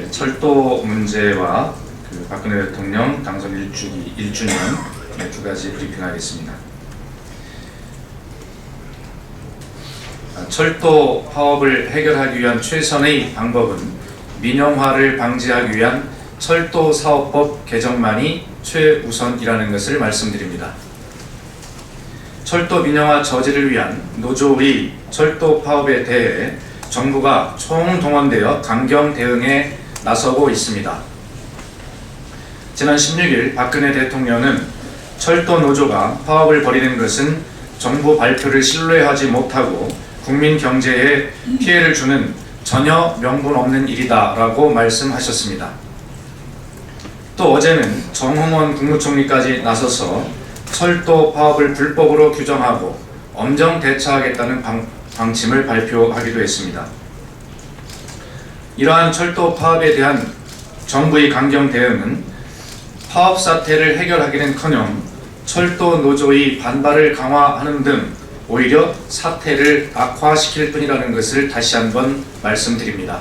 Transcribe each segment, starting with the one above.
철도 문제와 박근혜 대통령 당선 1주년 두 가지 브리핑하겠습니다. 철도 파업을 해결하기 위한 최선의 방법은 민영화를 방지하기 위한 철도사업법 개정만이 최우선이라는 것을 말씀드립니다. 철도 민영화 저지를 위한 노조의 철도 파업에 대해 정부가 총동원되어 강경 대응에 나서고 있습니다. 지난 16일 박근혜 대통령은 철도 노조가 파업을 벌이는 것은 정부 발표를 신뢰하지 못하고 국민 경제에 피해를 주는 전혀 명분 없는 일이다 라고 말씀하셨습니다. 또 어제는 정홍원 국무총리까지 나서서 철도 파업을 불법으로 규정하고 엄정 대처하겠다는 방침을 발표하기도 했습니다. 이러한 철도 파업에 대한 정부의 강경 대응은 파업 사태를 해결하기는커녕 철도 노조의 반발을 강화하는 등 오히려 사태를 악화시킬 뿐이라는 것을 다시 한번 말씀드립니다.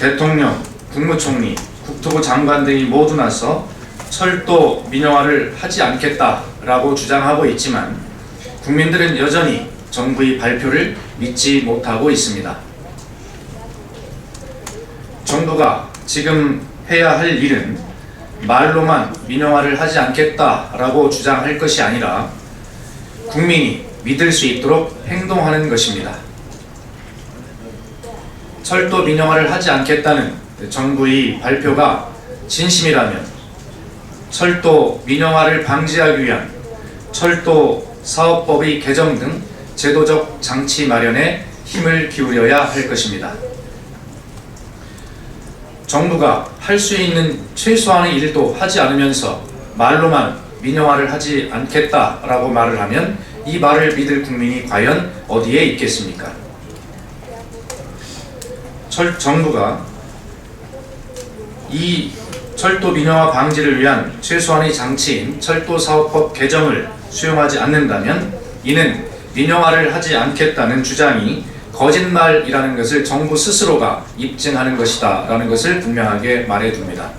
대통령, 국무총리, 국토부 장관 등이 모두 나서 철도 민영화를 하지 않겠다라고 주장하고 있지만 국민들은 여전히 정부의 발표를 믿지 못하고 있습니다. 정부가 지금 해야 할 일은 말로만 민영화를 하지 않겠다라고 주장할 것이 아니라 국민이 믿을 수 있도록 행동하는 것입니다. 철도 민영화를 하지 않겠다는 정부의 발표가 진심이라면 철도 민영화를 방지하기 위한 철도 사업법의 개정 등 제도적 장치 마련에 힘을 기울여야 할 것입니다. 정부가 할 수 있는 최소한의 일도 하지 않으면서 말로만 민영화를 하지 않겠다라고 말을 하면 이 말을 믿을 국민이 과연 어디에 있겠습니까? 정부가 이 철도 민영화 방지를 위한 최소한의 장치인 철도사업법 개정을 수용하지 않는다면 이는 민영화를 하지 않겠다는 주장이 거짓말이라는 것을 정부 스스로가 입증하는 것이다 라는 것을 분명하게 말해둡니다.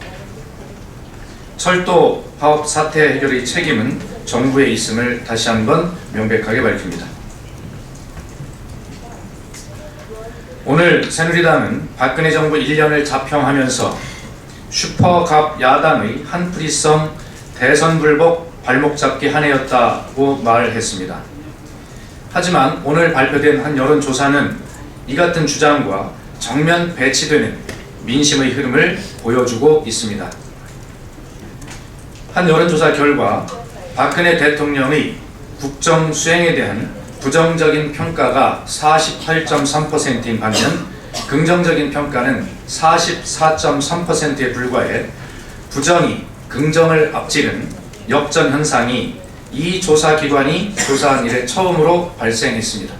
철도 파업 사태 해결의 책임은 정부에 있음을 다시 한번 명백하게 밝힙니다. 오늘 새누리당은 박근혜 정부 1년을 자평하면서 슈퍼갑 야당의 한풀이성 대선불복 발목잡기 한 해였다고 말했습니다. 하지만 오늘 발표된 한 여론조사는 이 같은 주장과 정면 배치되는 민심의 흐름을 보여주고 있습니다. 한 여론조사 결과 박근혜 대통령의 국정 수행에 대한 부정적인 평가가 48.3%인 반면 긍정적인 평가는 44.3%에 불과해 부정이 긍정을 앞지른 역전 현상이 이 조사기관이 조사한 이래 처음으로 발생했습니다.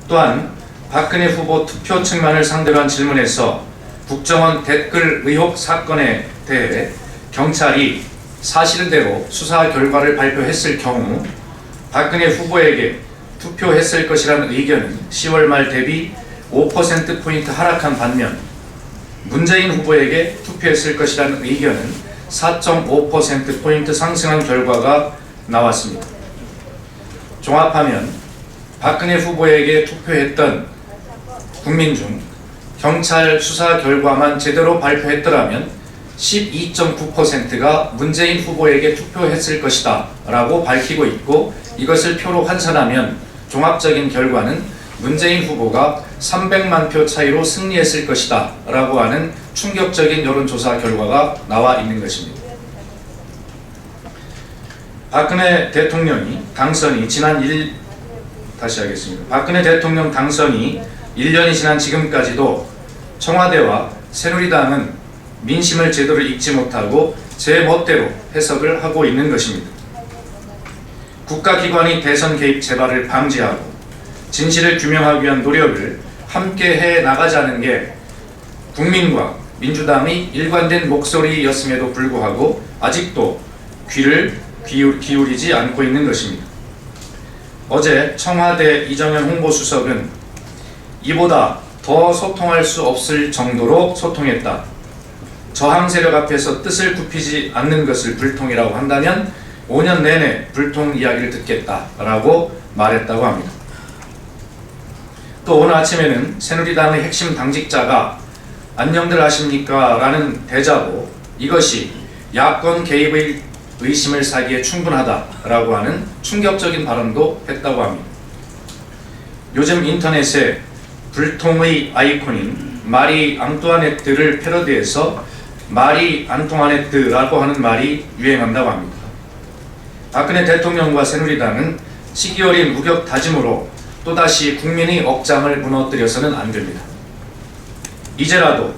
또한 박근혜 후보 투표 측만을 상대로 한 질문에서 국정원 댓글 의혹 사건에 대해 경찰이 사실대로 수사 결과를 발표했을 경우 박근혜 후보에게 투표했을 것이라는 의견은 10월 말 대비 5%포인트 하락한 반면 문재인 후보에게 투표했을 것이라는 의견은 4.5%포인트 상승한 결과가 나왔습니다. 종합하면 박근혜 후보에게 투표했던 국민 중 경찰 수사 결과만 제대로 발표했더라면 12.9%가 문재인 후보에게 투표했을 것이다 라고 밝히고 있고 이것을 표로 환산하면 종합적인 결과는 문재인 후보가 300만 표 차이로 승리했을 것이다 라고 하는 충격적인 여론조사 결과가 나와 있는 것입니다. 박근혜 대통령이 당선이 박근혜 대통령 당선이 1년이 지난 지금까지도 청와대와 새누리당은 민심을 제대로 읽지 못하고 제 멋대로 해석을 하고 있는 것입니다. 국가기관이 대선 개입 재발을 방지하고 진실을 규명하기 위한 노력을 함께 해 나가자는 게 국민과 민주당의 일관된 목소리였음에도 불구하고 아직도 귀를 기울이지 않고 있는 것입니다. 어제 청와대 이정현 홍보수석은 이보다 더 소통할 수 없을 정도로 소통했다. 저항 세력 앞에서 뜻을 굽히지 않는 것을 불통이라고 한다면 5년 내내 불통 이야기를 듣겠다라고 말했다고 합니다. 또 오늘 아침에는 새누리당의 핵심 당직자가 안녕들 하십니까? 라는 대자보, 이것이 야권 개입의 의심을 사기에 충분하다라고 하는 충격적인 발언도 했다고 합니다. 요즘 인터넷에 불통의 아이콘인 마리 앙뚜아네트를 패러디해서 마리 안통아네트라고 하는 말이 유행한다고 합니다. 박근혜 대통령과 새누리당은 시기 어린 우격 다짐으로 또다시 국민의 억장을 무너뜨려서는 안 됩니다. 이제라도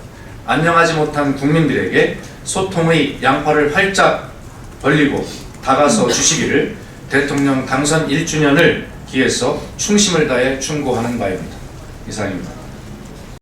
안녕하지 못한 국민들에게 소통의 양팔을 활짝 벌리고 다가서 주시기를 대통령 당선 1주년을 기해서 충심을 다해 충고하는 바입니다. 이상입니다.